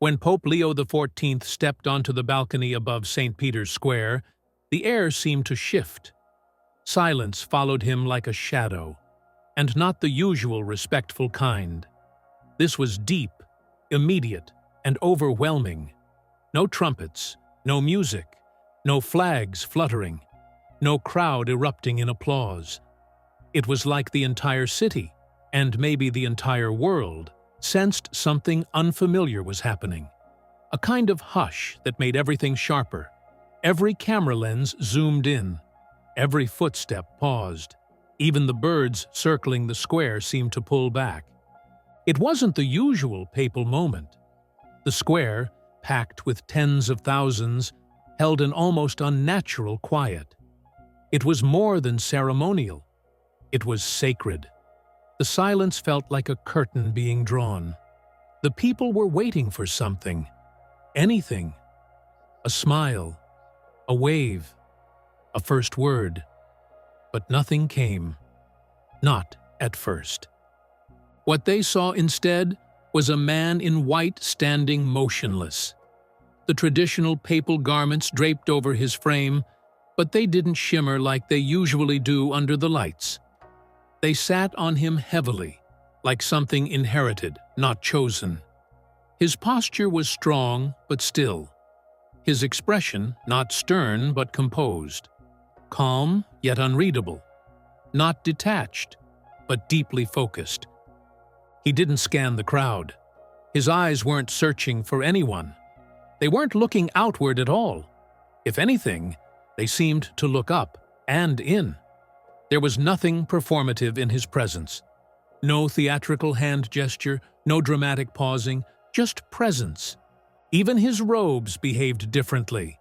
When Pope Leo XIV stepped onto the balcony above St. Peter's Square, the air seemed to shift. Silence followed him like a shadow, and not the usual respectful kind. This was deep, immediate, and overwhelming. No trumpets, no music, no flags fluttering, no crowd erupting in applause. It was like the entire city, and maybe the entire world, sensed something unfamiliar was happening. A kind of hush that made everything sharper. Every camera lens zoomed in. Every footstep paused. Even the birds circling the square seemed to pull back. It wasn't the usual papal moment. The square, packed with tens of thousands, held an almost unnatural quiet. It was more than ceremonial. It was sacred. The silence felt like a curtain being drawn. The people were waiting for something. Anything. A smile. A wave. A first word. But nothing came. Not at first. What they saw instead was a man in white standing motionless. The traditional papal garments draped over his frame, but they didn't shimmer like they usually do under the lights. They sat on him heavily, like something inherited, not chosen. His posture was strong but still. His expression not stern but composed. Calm yet unreadable. Not detached, but deeply focused. He didn't scan the crowd. His eyes weren't searching for anyone. They weren't looking outward at all. If anything, they seemed to look up and in. There was nothing performative in his presence. No theatrical hand gesture, no dramatic pausing, just presence. Even his robes behaved differently.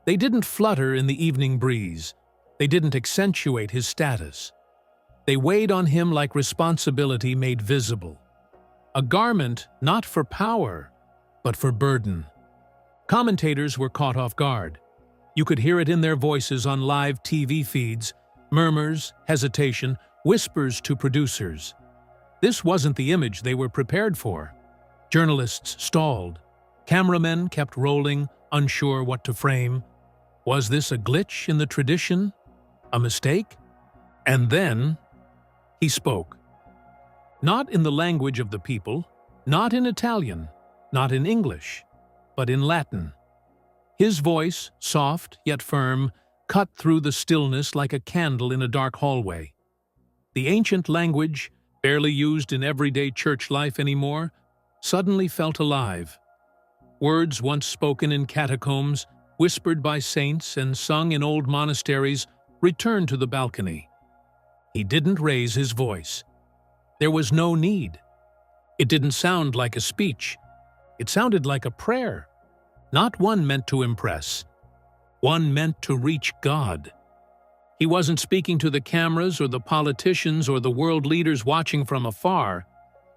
They didn't flutter in the evening breeze. They didn't accentuate his status. They weighed on him like responsibility made visible. A garment not for power, but for burden. Commentators were caught off guard. You could hear it in their voices on live TV feeds, murmurs, hesitation, whispers to producers. This wasn't the image they were prepared for. Journalists stalled. Cameramen kept rolling, unsure what to frame. Was this a glitch in the tradition? A mistake? And then he spoke. Not in the language of the people, not in Italian, not in English, but in Latin. His voice, soft yet firm, cut through the stillness like a candle in a dark hallway. The ancient language, barely used in everyday church life anymore, suddenly felt alive. Words once spoken in catacombs, whispered by saints and sung in old monasteries, returned to the balcony. He didn't raise his voice. There was no need. It didn't sound like a speech. It sounded like a prayer. Not one meant to impress. One meant to reach God. He wasn't speaking to the cameras or the politicians or the world leaders watching from afar.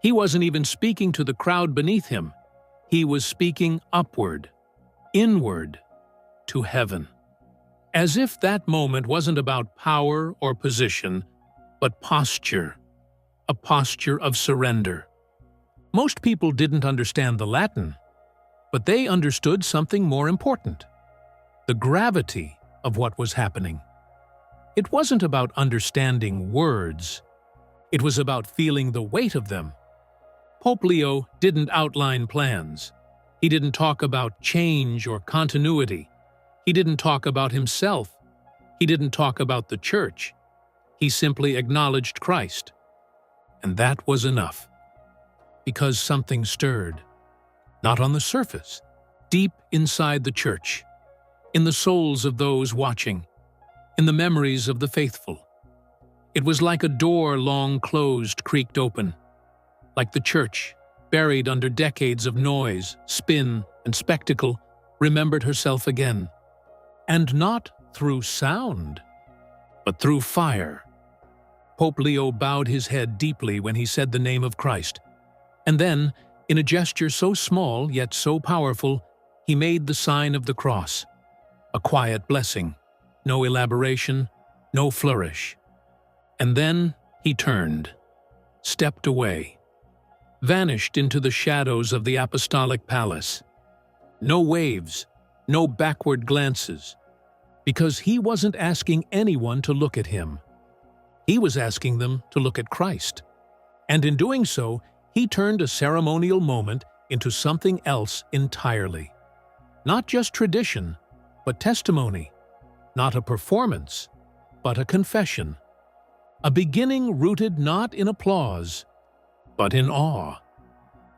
He wasn't even speaking to the crowd beneath him. He was speaking upward, inward, to heaven. As if that moment wasn't about power or position, but posture, a posture of surrender. Most people didn't understand the Latin, but they understood something more important: the gravity of what was happening. It wasn't about understanding words. It was about feeling the weight of them. Pope Leo didn't outline plans. He didn't talk about change or continuity. He didn't talk about himself. He didn't talk about the church. He simply acknowledged Christ. And that was enough. Because something stirred. Not on the surface. Deep inside the church. In the souls of those watching. In the memories of the faithful. It was like a door long closed creaked open. Like the church, buried under decades of noise, spin, and spectacle, remembered herself again. And not through sound, but through fire. Pope Leo bowed his head deeply when he said the name of Christ. And then, in a gesture so small yet so powerful, he made the sign of the cross. A quiet blessing, no elaboration, no flourish. And then he turned, stepped away. vanished into the shadows of the apostolic palace. No waves, no backward glances, because he wasn't asking anyone to look at him. He was asking them to look at Christ. And in doing so, he turned a ceremonial moment into something else entirely. Not just tradition, but testimony. Not a performance, but a confession. A beginning rooted not in applause, but in awe.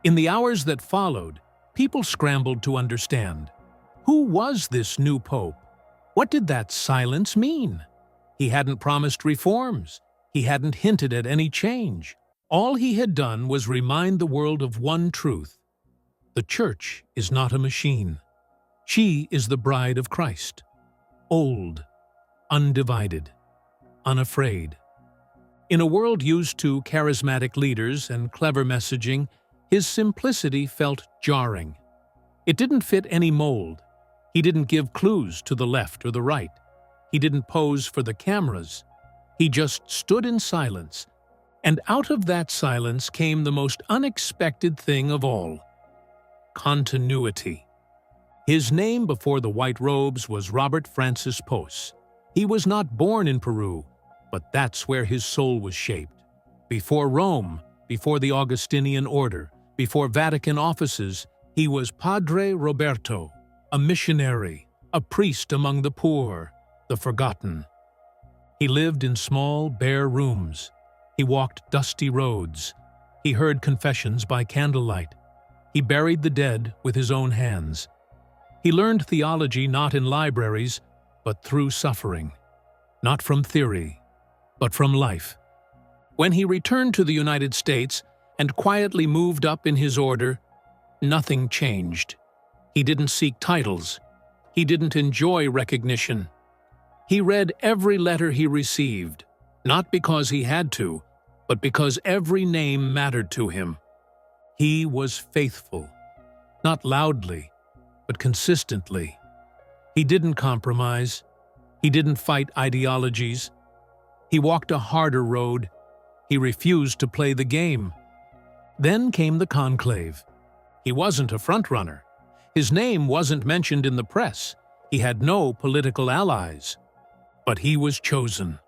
In the hours that followed, people scrambled to understand. Who was this new pope? What did that silence mean? He hadn't promised reforms. He hadn't hinted at any change. All he had done was remind the world of one truth. The Church is not a machine. She is the bride of Christ. Old, undivided, unafraid. In a world used to charismatic leaders and clever messaging, his simplicity felt jarring. It didn't fit any mold. He didn't give clues to the left or the right. He didn't pose for the cameras. He just stood in silence. And out of that silence came the most unexpected thing of all: continuity. His name before the white robes was Robert Francis Pos. He was not born in Peru, but that's where his soul was shaped. Before Rome, before the Augustinian order, before Vatican offices, he was Padre Roberto, a missionary, a priest among the poor, the forgotten. He lived in small, bare rooms. He walked dusty roads. He heard confessions by candlelight. He buried the dead with his own hands. He learned theology not in libraries, but through suffering. Not from theory, but from life. When he returned to the United States and quietly moved up in his order, nothing changed. He didn't seek titles. He didn't enjoy recognition. He read every letter he received, not because he had to, but because every name mattered to him. He was faithful, not loudly, but consistently. He didn't compromise. He didn't fight ideologies. He walked a harder road. He refused to play the game. Then came the conclave. He wasn't a frontrunner. His name wasn't mentioned in the press. He had no political allies. But he was chosen.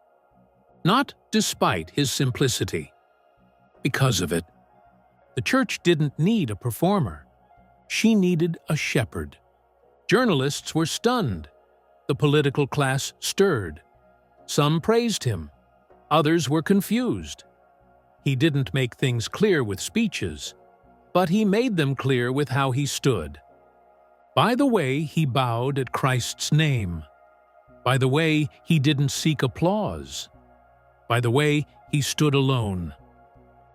Not despite his simplicity. Because of it. The Church didn't need a performer. She needed a shepherd. Journalists were stunned. The political class stirred. Some praised him. Others were confused. He didn't make things clear with speeches, but he made them clear with how he stood. By the way he bowed at Christ's name. By the way he didn't seek applause. By the way he stood alone.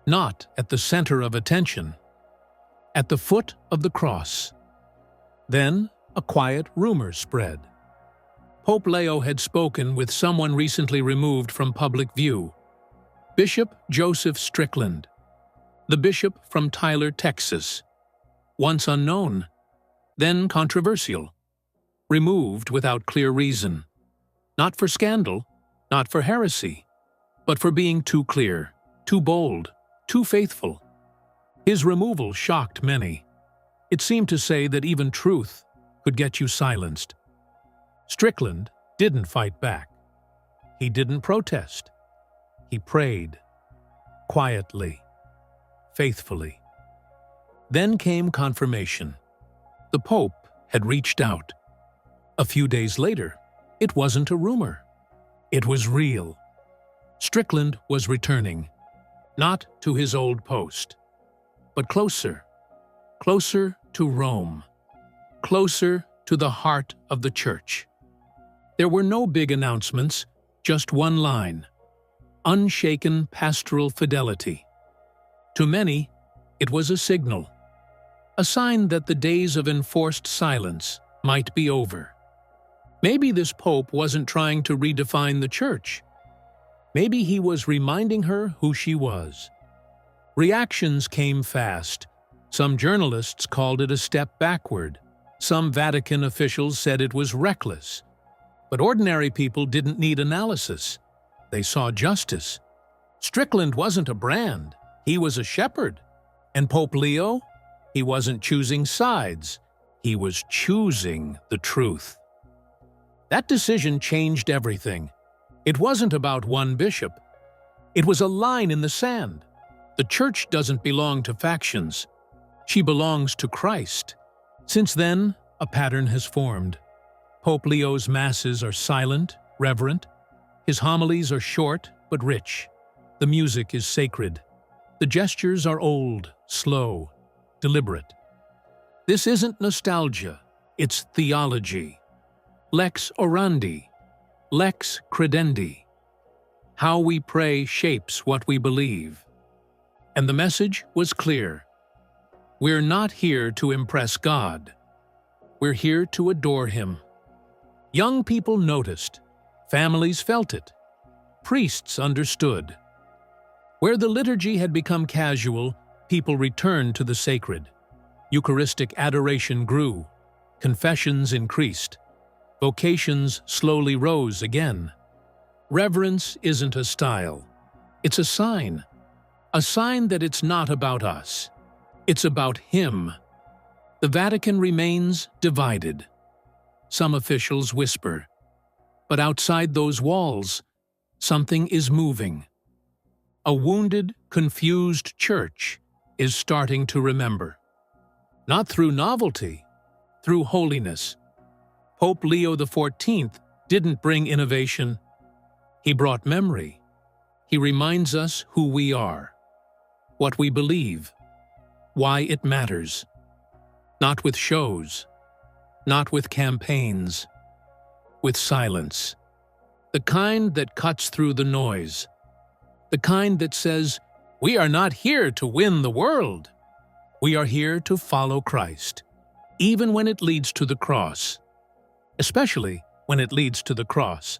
Not at the center of attention. At the foot of the cross. Then a quiet rumor spread. Pope Leo had spoken with someone recently removed from public view. Bishop Joseph Strickland, the bishop from Tyler, Texas. Once unknown, then controversial. Removed without clear reason. Not for scandal, not for heresy, but for being too clear, too bold, too faithful. His removal shocked many. It seemed to say that even truth could get you silenced. Strickland didn't fight back. He didn't protest. He prayed, quietly, faithfully. Then came confirmation. The Pope had reached out. A few days later, it wasn't a rumor. It was real. Strickland was returning, not to his old post, but closer, closer to Rome, closer to the heart of the Church. There were no big announcements, just one line: unshaken pastoral fidelity. To many, it was a signal, a sign that the days of enforced silence might be over. Maybe this pope wasn't trying to redefine the Church. Maybe he was reminding her who she was. Reactions came fast. Some journalists called it a step backward. Some Vatican officials said it was reckless. But ordinary people didn't need analysis. They saw justice. Strickland wasn't a brand. He was a shepherd. And Pope Leo? He wasn't choosing sides. He was choosing the truth. That decision changed everything. It wasn't about one bishop. It was a line in the sand. The Church doesn't belong to factions. She belongs to Christ. Since then, a pattern has formed. Pope Leo's masses are silent, reverent. His homilies are short but rich. The music is sacred. The gestures are old, slow, deliberate. This isn't nostalgia, it's theology. Lex orandi, lex credendi. How we pray shapes what we believe. And the message was clear. We're not here to impress God. We're here to adore Him. Young people noticed. Families felt it. Priests understood. Where the liturgy had become casual, people returned to the sacred. Eucharistic adoration grew. Confessions increased. Vocations slowly rose again. Reverence isn't a style. It's a sign. A sign that it's not about us. It's about Him. The Vatican remains divided. Some officials whisper. But outside those walls, something is moving. A wounded, confused church is starting to remember. Not through novelty, through holiness. Pope Leo XIV didn't bring innovation. He brought memory. He reminds us who we are, what we believe, why it matters. Not with shows, not with campaigns, with silence. The kind that cuts through the noise. The kind that says, we are not here to win the world. We are here to follow Christ, even when it leads to the cross. Especially when it leads to the cross.